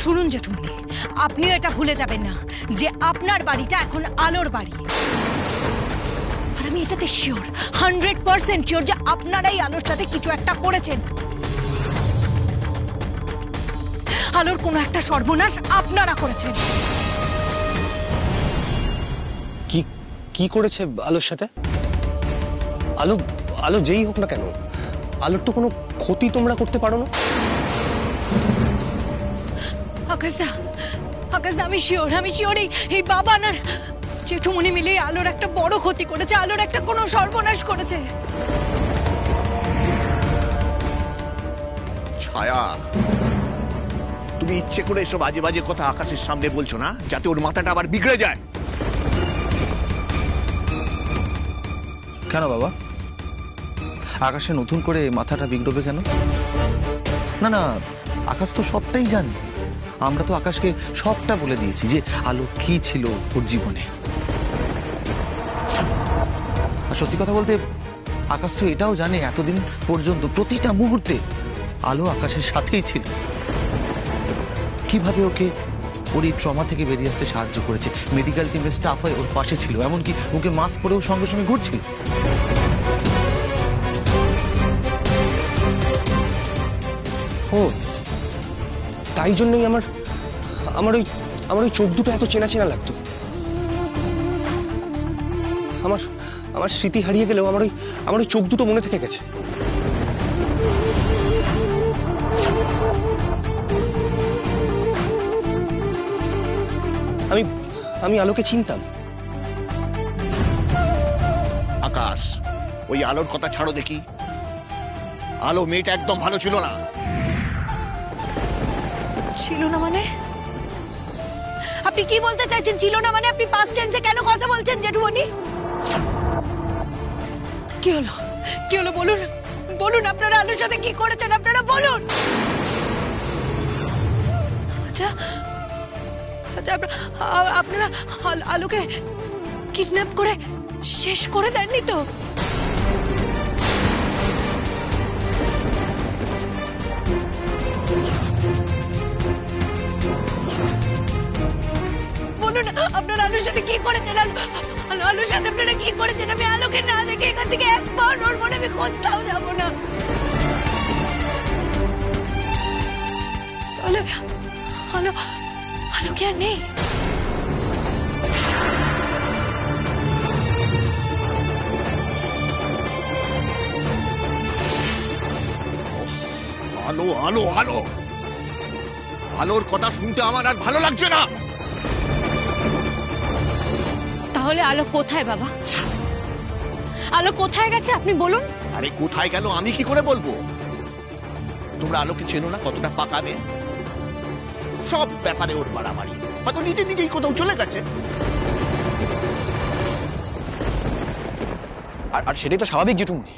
শুনুন জেঠুমনি, আপনিও এটা ভুলে যাবেন না যে আপনার বাড়িটা এখন আলোর বাড়ি। আর আমি এটাতে শিওর, 100% শিওর যে আপনারাই আলোর সাথে কিছু একটা করেছেন। আলোর কোনো একটা সর্বনাশ আপনারা করেছেন। কি করেছে আলোর সাথে? আলো আলো যেই হোক না কেন, আলোর তো কোনো ক্ষতি তোমরা করতে পারো না। আকাশদা, আমি শিওর এই বাবা আর জেঠুমনি মিলে আলোর একটা বড় ক্ষতি করেছে, আলোর একটা কোনো সর্বনাশ করেছে। ছায়া, তুমি ইচ্ছে করে এসব বাজে বাজে কথা আকাশের সামনে বলছো না, যাতে ওর মাথাটা আবার বিগড়ে যায়। কেন বাবা, আকাশে নতুন করে মাথাটা বিগড়বে কেন? না না, আকাশ তো সবটাই জানে। আমরা তো আকাশকে সবটা বলে দিয়েছি যে আলো কি ছিল ওর জীবনে। আর সত্যি কথা বলতে আকাশ তো এটাও জানে এতদিন পর্যন্ত প্রতিটা মুহূর্তে আলো আকাশের সাথেই ছিল। কিভাবে ওকে ওর এই ট্রমা থেকে বেরিয়ে আসতে সাহায্য করেছে, মেডিকেল টিমের স্টাফ হয়ে ওর পাশে ছিল, এমনকি ওকে মাস্ক পরেও সঙ্গে সঙ্গে ঘুরছিল। ও তাই জন্যই আমার ওই চোখ দুটো এত চেনা চেনা লাগতো। আমার স্মৃতি হারিয়ে গেলেও আমার ওই চোখ দুটো মনে থেকে গেছে। আমি আলোকে চিনতাম। আকাশ, ওই আলোর কথা ছাড়ো দেখি। আলো মেয়েটা একদম ভালো ছিল না। ছিল না মানে? আপনি কি বলতে চাইছেন ছিল না মানে? আপনি পাস্ট টেন্সে কেন কথা বলছেন জেঠুমনি? কি হলো বলুন আপনারা আলোর সাথে কি করেছেন, আপনারা বলুন। আচ্ছা আপনারা আলোকে কিডন্যাপ করে শেষ করে দেননি তো? বলুন আপনারা আলোর সাথে কি করেছেন? আলোর সাথে আপনারা কি করেছেন? আমি আলোকে না দেখে এখান থেকে একবার ওর মনে আমি কোথাও যাব না। তাহলে আলো কি আর নেই? আলো আলো আলো আলোর কথা শুনতে আমার আর ভালো লাগছে না। তাহলে আলো কোথায় বাবা? আলো কোথায় গেছে আপনি বলুন। আরে কোথায় গেল আমি কি করে বলবো? তোমরা আলোকে চেনো না, কতটা পাকাবে। সব ব্যাপারে ওর বাড়াবাড়ি, হয়তো নিজেই কোথাও চলে গেছে। আর সেটাই তো স্বাভাবিক জেঠুমনি।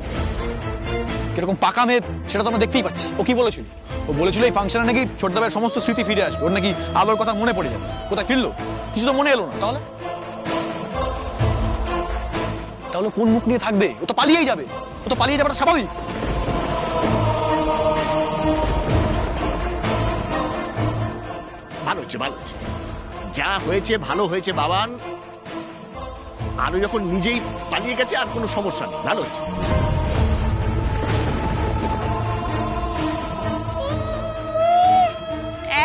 কিরকম পাকা মেয়ে সেটা তো আমরা দেখতেই পাচ্ছি। ও কি বলেছিল? ও বলেছিল এই ফাংশনে নাকি ছোটদাবের সমস্ত স্মৃতি ফিরে আসবে, ওর নাকি আলোর কথা মনে পড়ে যাবে। কোথায় ফিরলো? কিছু তো মনে এলো না। তাহলে কোন মুখ নিয়ে থাকবে? ও তো পালিয়েই যাবে। যাবেটা স্বাভাবিক। ভালো হচ্ছে যা হয়েছে ভালো হয়েছে বাবান। আলো যখন নিজেই পালিয়ে গেছে আর কোনো সমস্যা নেই, ভালো হচ্ছে।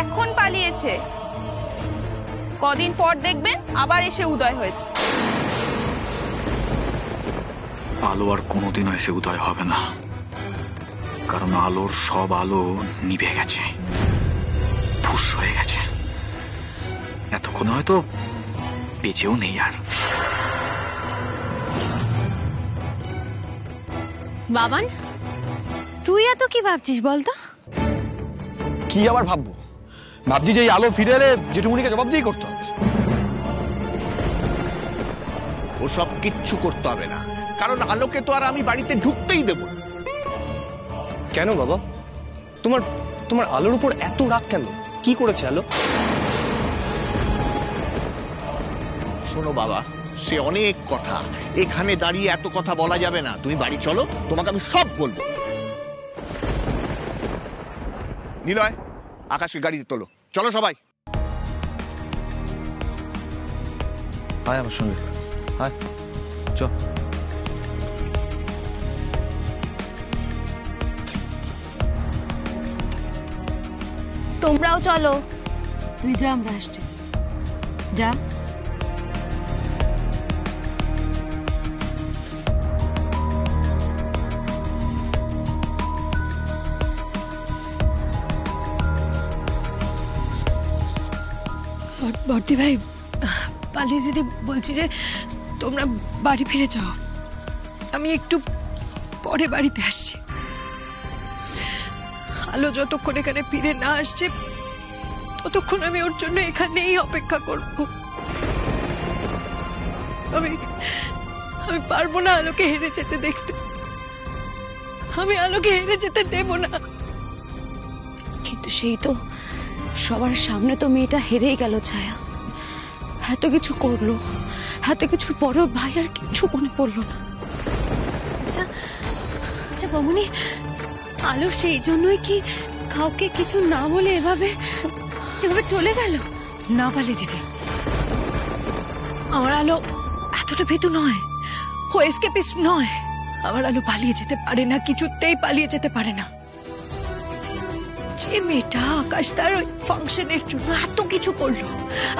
এখন পালিয়েছে, কদিন পর দেখবেন আবার এসে উদয় হয়েছে। আলো আর কোনোদিনও এসে উদয় হবে না, কারণ আলোর সব আলো নিভে গেছে, ফুস হয়ে গেছে। এতক্ষণ হয়তো বেঁচেও নেই আর। বাবান, তুই এত কি ভাবছিস বলতো? কি আবার ভাবছি যে এই আলো ফিরে এলে জেঠুমনিকে জবাবদিহি করতে হবে। ওসব কিচ্ছু করতে হবে না, কারণ আলোকে তো আর আমি বাড়িতে ঢুকতেই দেব। কেন বাবা, তোমার আলোর উপর এত রাগ কেন? কি করেছে আলো? শোনো বাবা, সে অনেক কথা, এখানে দাঁড়িয়ে এত কথা বলা যাবে না। তুমি বাড়ি চলো, তোমাকে আমি সব বলবো। নিলয়, আকাশের গাড়িতে তোলো। চলো সবাই। আয় আমার সঙ্গে, আয় চ। তোমরাও চলো। তুই যা, আমরা আসছি। যা। বর্দি ভাই, পালি দিদি বলছি যে তোমরা বাড়ি ফিরে যাও, আমি একটু পরে বাড়িতে আসছি। আলো যতক্ষণ এখানে ফিরে না আসছে ততক্ষণ আমি ওর জন্য এখানেই অপেক্ষা করব। আমি পারবো না আলোকে হেরে যেতে দেখতে, আমি আলোকে হেরে যেতে দেব না। কিন্তু সেই তো সবার সামনে তো মেয়েটা হেরেই গেল ছায়া। এত কিছু করলো, এত কিছুর পরেও ভাই আর কিছু মনে পড়লো না। আচ্ছা আচ্ছা বমনি, আলো সেই জন্যই কি কাউকে কিছু না বলে এভাবে চলে গেল? না পালি দিদি, আমার আলো এতটা ভীতু নয়, ও এসকেপিস্ট নয়। আমার আলো পালিয়ে যেতে পারে না, কিছুতেই পালিয়ে যেতে পারে না। যে মেয়েটা আকাশ তার ফাংশনের জন্য এত কিছু করলো,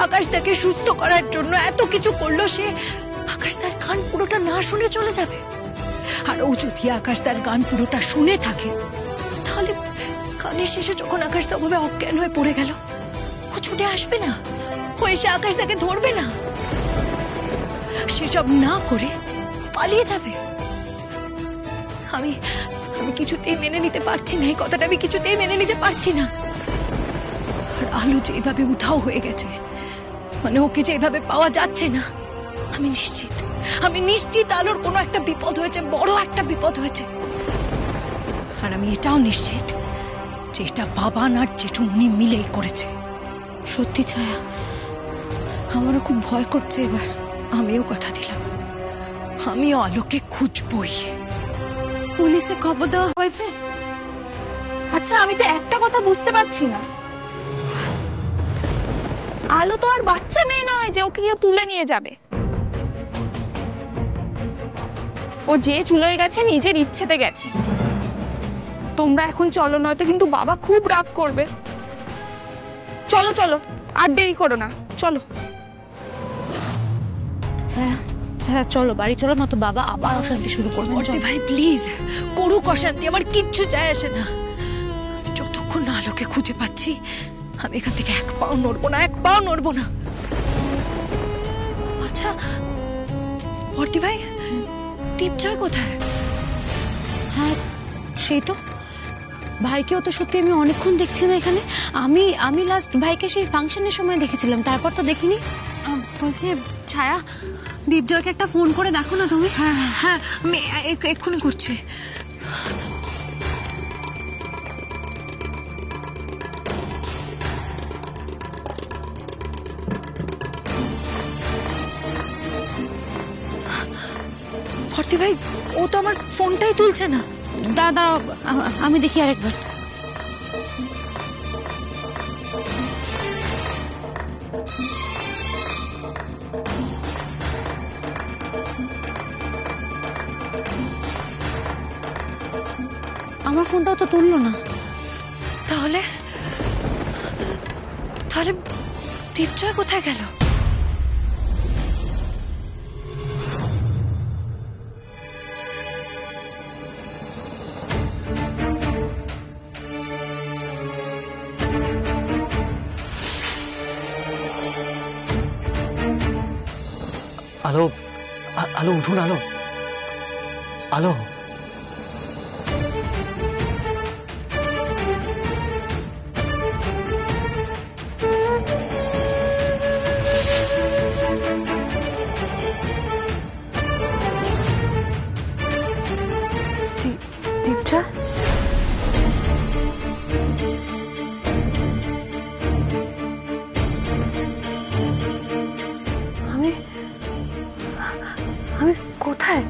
আকাশ তাকে সুস্থ করার জন্য এত কিছু করলো, সে আকাশ তার গান পুরোটা না শুনে চলে যাবে? আর ও যদি আকাশ তার গান পুরোটা শুনে থাকে, তাহলে গানের শেষে যখন আকাশ তাভাবে অজ্ঞান হয়ে পড়ে গেল, ও ছুটে আসবে না? ও এসে আকাশ তাকে ধরবে না? সেসব না করে পালিয়ে যাবে? আমি কিছুতেই মেনে নিতে পারছি না, এই কথাটা আমি কিছুতেই মেনে নিতে পারছি না। আর আলো যেভাবে উধাও হয়ে গেছে, মানে ওকে যেভাবে পাওয়া যাচ্ছে না, আমি নিশ্চিত আলোর কোনো একটা বিপদ হয়েছে, বড় একটা বিপদ হয়েছে। আর আমি এটাও নিশ্চিত যে এটা বাবান আর জেঠুমনি মিলেই করেছে। সত্যি ছায়া, আমারও খুব ভয় করছে এবার। আমিও কথা দিলাম, আমিও আলোকে খুঁজবই। পুলিশে খবর দেওয়া হয়েছে? আচ্ছা আমি তো একটা কথা বুঝতে পারছি না, আলো তো আর বাচ্চা মেয়ে নয় যে ওকে কেউ তুলে নিয়ে যাবে। ও যে চলে গেছে নিজের ইচ্ছেতে গেছে। তোমরা এখন চলো, নয়তো কিন্তু বাবা খুব রাগ করবে। চলো চলো, আর দেরি করো না, চলো। ছায়া ছায়া চলো বাড়ি চলো, না তো বাবা আবার অশান্তি শুরু করবে। বর্দি ভাই প্লিজ, করুক অশান্তি, আমার কিচ্ছু যায় আসে না। যতক্ষণ না আলোকে খুঁজে পাচ্ছি, আমি এখান থেকে এক পাও নড়বো না, এক পাও নড়বো না। আচ্ছা বর্দি ভাই, দীপজয় কোথায়? হ্যাঁ সেই তো, ভাইকেও তো সত্যি আমি অনেকক্ষণ দেখছি না এখানে। আমি লাস্ট ভাইকে সেই ফাংশনের সময় দেখেছিলাম, তারপর তো দেখিনি। বলছে ছায়া, দীপজয়কে একটা ফোন করে দেখো না তুমি। হ্যাঁ হ্যাঁ, আমি এক্ষুনি করছি। ভর্তি ভাই, ও তো আমার ফোনটাই তুলছে না। দাঁড়াও আমি দেখি আরেকবার। আমার ফোনটাও তো তুললো না। তাহলে দীপজয় কোথায় গেল? আলো, আলো উঠুন, আলো, আলো। দীপজয়, আমি কোথায়?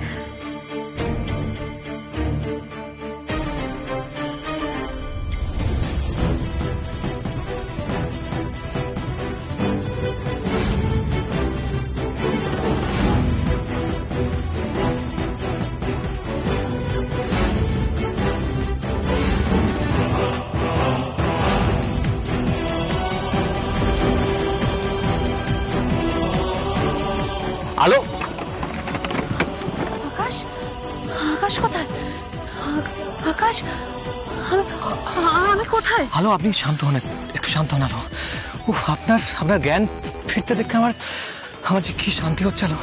আলো, আকাশ, আকাশ কোথায়? আকাশ, আমি কোথায়? আলো আপনি শান্ত হন, একটু শান্ত হন আলো। আপনার জ্ঞান ফিরতে দেখে আমার যে কি শান্তি হচ্ছে আলো।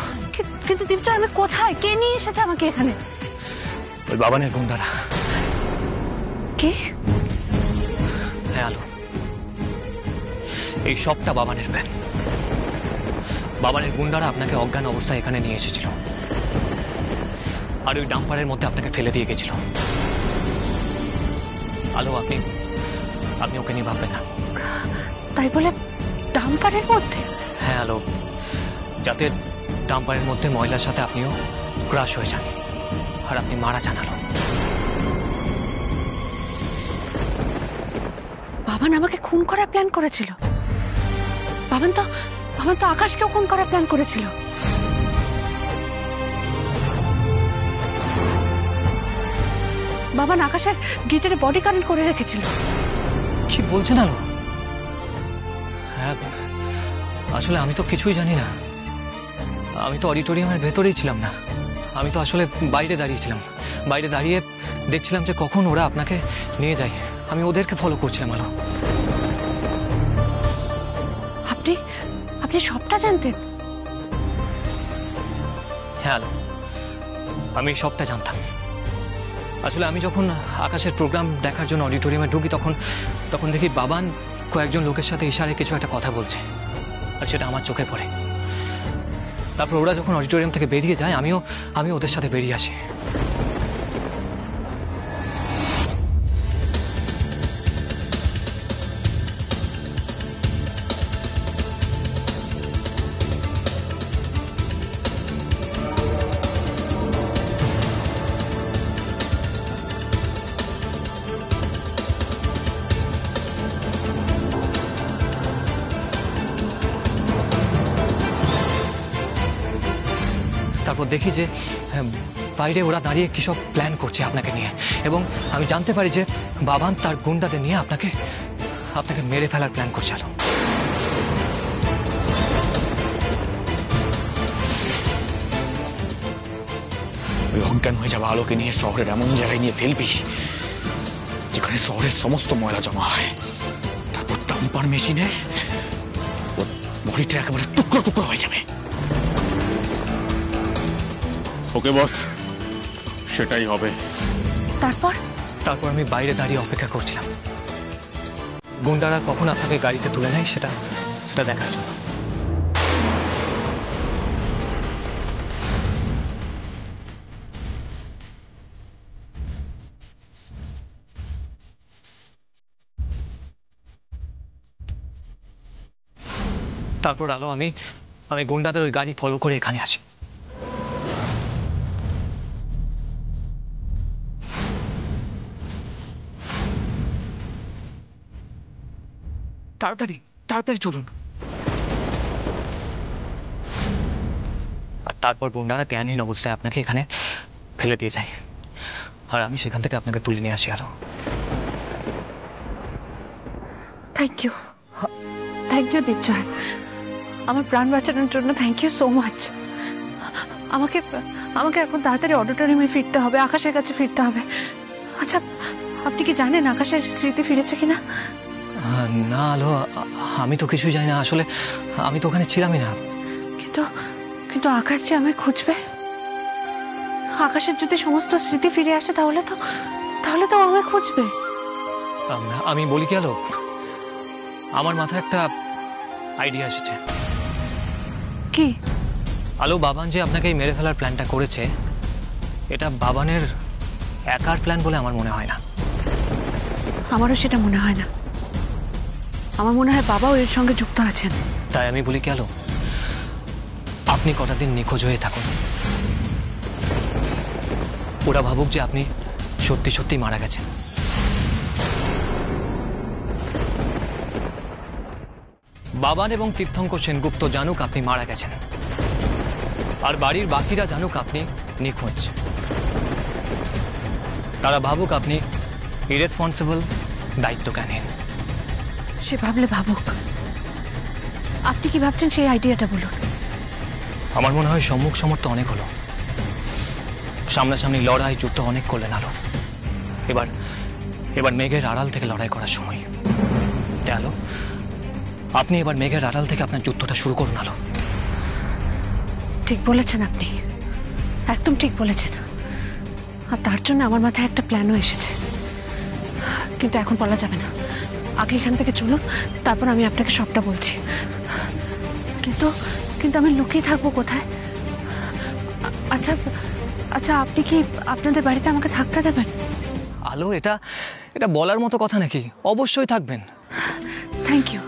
কিন্তু দীপজয়, আমি কোথায়? কে নিয়ে এসেছে আমাকে এখানে? ওই বাবানের গুন্ডারা। কে? হ্যাঁ আলো, এই সবটা বাবানের প্ল্যান। বাবানের গুন্ডারা আপনাকে অজ্ঞান অবস্থায় এখানে নিয়ে এসেছিল, আর ওই ডাম্পারের মধ্যে আপনাকে ফেলে দিয়ে গেছিল। আলো আপনি ওকে নিয়ে ভাববেন না। তাই বলে ডাম্পারের মধ্যে? হ্যাঁ আলো, যাতে ডাম্পারের মধ্যে ময়লার সাথে আপনিও ক্রাশ হয়ে যান আর আপনি মারা যান। আলো, বাবান আমাকে খুন করার প্ল্যান করেছিল। বাবান তো আকাশকেও খুন করার প্ল্যান করেছিল। বাবান আকাশের গিটারে বডি কারেন্ট করে রেখেছিল। কি বলছেন আলো? হ্যাঁ, আসলে আমি তো কিছুই জানি না। আমি তো অডিটোরিয়ামের ভেতরেই ছিলাম না। আমি তো আসলে বাইরে দাঁড়িয়েছিলাম। বাইরে দাঁড়িয়ে দেখছিলাম যে কখন ওরা আপনাকে নিয়ে যায়। আমি ওদেরকে ফলো করছিলাম। আলো, আপনি সবটা জানতেন? হ্যাঁ আলো, আমি সবটা জানতাম। আসলে আমি যখন আকাশের প্রোগ্রাম দেখার জন্য অডিটোরিয়ামে ঢুকি তখন দেখি বাবান কয়েকজন লোকের সাথে ইশারায় কিছু একটা কথা বলছে, আর সেটা আমার চোখে পড়ে। তারপর ওরা যখন অডিটোরিয়াম থেকে বেরিয়ে যায় আমি ওদের সাথে বেরিয়ে আসি। তারপর দেখি যে বাইরে ওরা দাঁড়িয়ে কি সব প্ল্যান করছে আপনাকে নিয়ে, এবং আমি জানতে পারি যে বাবান তার গুন্ডাদের নিয়ে আপনাকে মেরে ফেলার প্ল্যান করছে। আলো, ওই অজ্ঞান হয়ে যাওয়া আলোকে নিয়ে শহরের এমন জায়গায় নিয়ে ফেলবি যেখানে শহরের সমস্ত ময়লা জমা হয়। তারপর ডাম্পার মেশিনে ওর বডিটা একেবারে টুকরো টুকরো হয়ে যাবে। ওকে বস, সেটাই হবে। তারপর আমি বাইরে দাঁড়িয়ে অপেক্ষা করছিলাম গুন্ডারা কখন আপনাকে গাড়িতে তুলে নেয় সেটা দেখার জন্য। তারপর আলো, আমি গুন্ডাদের ওই গাড়ি ফলো করে এখানে আসি। তাড়াতাড়ি চলুন। আর তারপর গুন্ডারা জ্ঞানহীন অবস্থায় আপনাকে এখানে ফেলে দিয়ে যায়, আর আমি সেখান থেকে আপনাকে তুলে নিয়ে আসি। আরো থ্যাংক ইউ দীপজয়, আমার প্রাণ বাঁচানোর জন্য থ্যাংক ইউ সো মাচ। আমাকে এখন তাড়াতাড়ি অডিটোরিয়ামে ফিরতে হবে, আকাশের কাছে ফিরতে হবে। আচ্ছা, আপনি কি জানেন আকাশের স্মৃতি ফিরেছে কিনা? না আলো, আমি তো কিছুই জানি না। আসলে আমি তো ওখানে ছিলামই না। কিন্তু আকাশ যে আমায় খুঁজবে। আকাশের যদি সমস্ত স্মৃতি ফিরে আসে তাহলে তো আমায় খুঁজবে। আমি বলি কি আলো, আমার মাথায় একটা আইডিয়া এসেছে। কি? আলো, বাবান যে আপনাকে মেরে ফেলার প্ল্যানটা করেছে, এটা বাবানের একার প্ল্যান বলে আমার মনে হয় না। আমারও সেটা মনে হয় না। আমার মনে হয় বাবাও এর সঙ্গে যুক্ত আছেন। তাই আমি বলি কি আলো, আপনি কটা দিন নিখোঁজ হয়ে থাকুন। ওরা ভাবুক যে আপনি সত্যি সত্যি মারা গেছেন। বাবান এবং তীর্থঙ্কর সেনগুপ্ত জানুক আপনি মারা গেছেন, আর বাড়ির বাকিরা জানুক আপনি নিখোঁজ। তারা ভাবুক আপনি ইরেসপন্সিবল, দায়িত্বজ্ঞানহীন। সে ভাবলে ভাবুক। আপনি কি ভাবছেন সেই আইডিয়াটা বলুন। আমার মনে হয় সম্মুখ সমর্থ অনেক হলো, সামনাসামনি লড়াই যুদ্ধ অনেক করলেন আলো। এবার এবার মেঘের আড়াল থেকে লড়াই করার সময়। আলো, আপনি এবার মেঘের আড়াল থেকে আপনার যুদ্ধটা শুরু করুন আলো। ঠিক বলেছেন আপনি, একদম ঠিক বলেছেন। আর তার জন্য আমার মাথায় একটা প্ল্যানও এসেছে, কিন্তু এখন বলা যাবে না। আগে এখান থেকে চলুন, তারপর আমি আপনাকে সবটা বলছি। কিন্তু কিন্তু আমি লুকিয়ে থাকবো কোথায়? আচ্ছা আচ্ছা, আপনি কি আপনাদের বাড়িতে আমাকে থাকতে দেবেন? আলো, এটা এটা বলার মতো কথা নাকি? অবশ্যই থাকবেন। Thank you.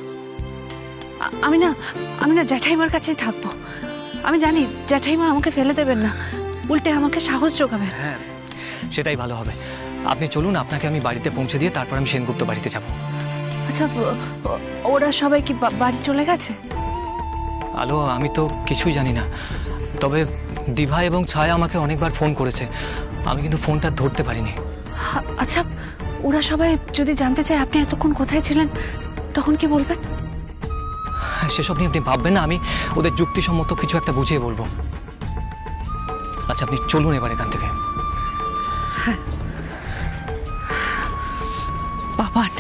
আমি না জ্যাঠাইমার কাছেই থাকবো। আমি জানি জ্যাঠাইমা আমাকে ফেলে দেবেন না, উল্টে আমাকে সাহস যোগাবেন। হ্যাঁ, সেটাই ভালো হবে। আপনি চলুন, আপনাকে আমি বাড়িতে পৌঁছে দিয়ে তারপর আমি সেনগুপ্ত বাড়িতে যাব। আচ্ছা, ওরা সবাই কি বাড়ি চলে গেছে? আলো, আমি তো কিছুই জানি না, তবে দিভা এবং ছায়া আমাকে অনেকবার ফোন করেছে, আমি কিন্তু ফোনটা ধরতে পারিনি। আচ্ছা, ওরা সবাই যদি জানতে চায় আপনি এতক্ষণ কোথায় ছিলেন, তখন কি বলবেন? সেসব নিয়ে আপনি ভাববেন না, আমি ওদের যুক্তিসম্মত কিছু একটা বুঝিয়ে বলবো। আচ্ছা, আপনি চলুন এবার এখান থেকে। হ্যাঁ বাবান,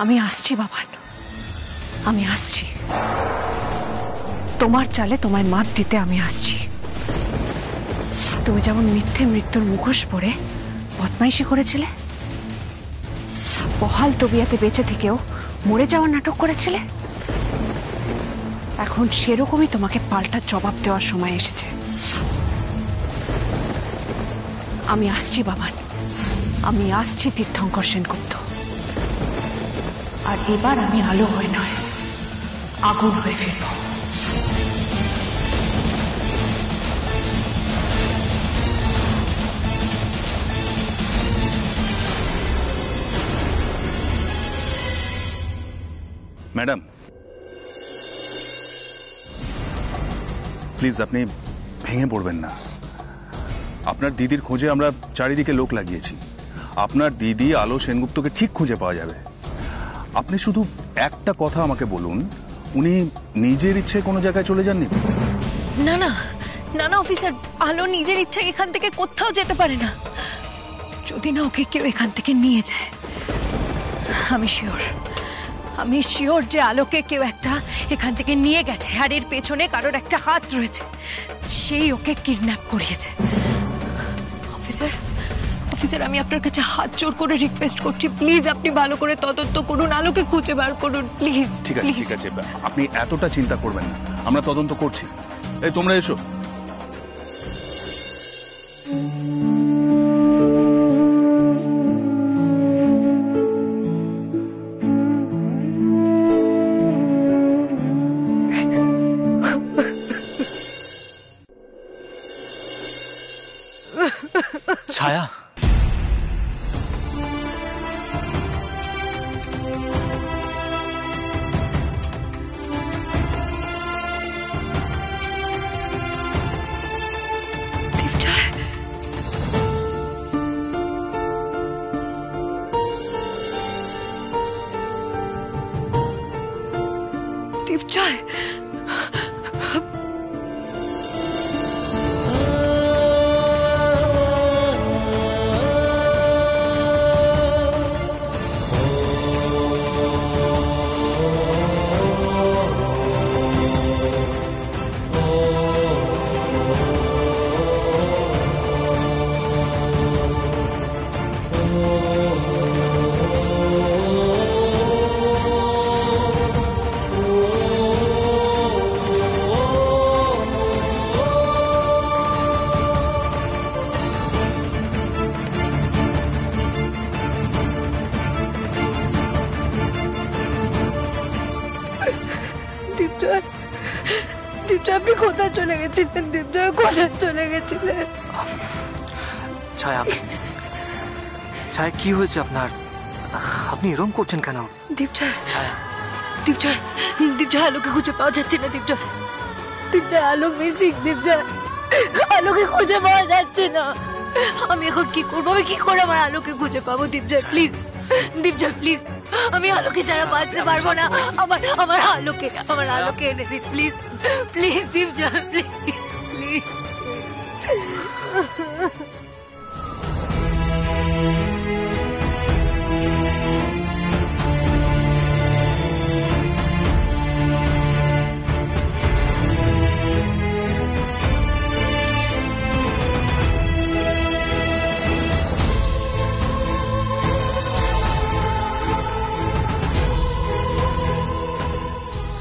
আমি আসছি বাবান, আমি আসছি। তোমার চালে তোমায় মাত দিতে আমি আসছি। তুমি যেমন মিথ্যে মৃত্যুর মুখোশ পরে বদমাইশি করেছিলে, বহাল তবিয়াতে বেঁচে থেকেও মরে যাওয়ার নাটক করেছিলে, এখন সেরকমই তোমাকে পাল্টা জবাব দেওয়ার সময় এসেছে। আমি আসছি বাবান, আমি আসছি তীর্থঙ্কর সেনগুপ্ত। আর এবার আমি আলো হয়ে নয়, আগুন হয়ে ফিরব। ম্যাডাম, প্লিজ আপনি ভেঙে পড়বেন না। আপনার দিদির খোঁজে আমরা চারিদিকে লোক লাগিয়েছি। আপনার দিদি আলো সেনগুপ্তকে ঠিক খুঁজে পাওয়া যাবে। আপনি শুধু একটা কথা আমাকে বলুন, উনি নিজের ইচ্ছে কোনো জায়গায় চলে যাননি? না না না না অফিসার, আলো নিজের ইচ্ছায় এখান থেকে কোথাও যেতে পারে না, যদি না ওকে কেউ এখান থেকে নিয়ে যায়। আমি শিওর যে আলোকে কেউ একটা এখান থেকে নিয়ে গেছে, আর এর পেছনে কারোর একটা হাত রয়েছে, সেই ওকে কিডন্যাপ করিয়েছে। অফিসার, আমি আপনার কাছে হাত জোর করে রিকোয়েস্ট করছি, প্লিজ আপনি ভালো করে তদন্ত করুন, আলোকে খুঁজে বার করুন প্লিজ। ঠিক আছে, ঠিক আছে, আপনি এতটা চিন্তা করবেন না, আমরা তদন্ত করছি। এই তোমরা এসো। ছায়া, দীপজয়, দীপজয় আপনি কোথায় চলে গেছিলেন? দীপজয় কোথায় চলে গেছিলেন? ছায়া, ছায়া কি হয়েছে আপনার? আপনি এরকম করছেন কেন? দীপজয়, ছায়া, দীপজয়, দীপজয় আলোকে খুঁজে পাওয়া যাচ্ছে না। দীপজয় আলো মিসিং। দীপজয় আলোকে খুঁজে পাওয়া যাচ্ছে না। আমি এখন কি করবো? আমি কি করে আমার আলোকে খুঁজে পাবো? দীপজয় প্লিজ, দীপজয় প্লিজ, আমি আলোকে ছাড়া বাঁচতে পারবো না। আমার আলোকে এনে দিন please, please Dipjol, please please.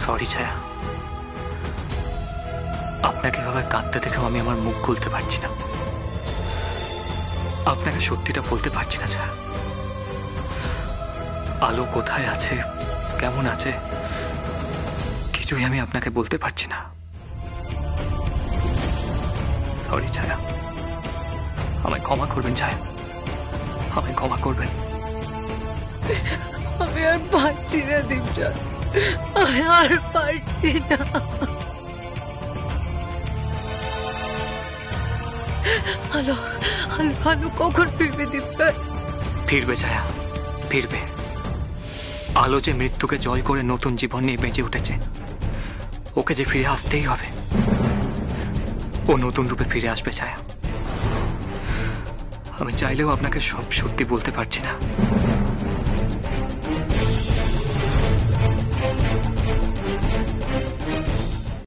Sorry ছায়া, আপনাকে এভাবে কাঁদতে দেখেও আমি আমার মুখ খুলতে পারছি না। আপনাকে সত্যিটা বলতে পারছি না ছায়া। আলো কোথায় আছে, কেমন আছে, কিছুই আমি আপনাকে বলতে পারছি না। সরি ছায়া, আমায় ক্ষমা করবেন ছায়া, আমায় ক্ষমা করবেন। আমি আর পারছি না দীপজল, আমি আর পারছি না। আলো আলো আলো কখন ফিরবে দীপজল? ফিরবে ছায়া, ফিরবে। আলো যে মৃত্যুকে জয় করে নতুন জীবন নিয়ে বেঁচে উঠেছে, ওকে যে ফিরে আসতেই হবে। ও নতুন রূপে ফিরে আসবে ছায়া। আমি চাইলেও আপনাকে সব সত্যি বলতে পারছি না।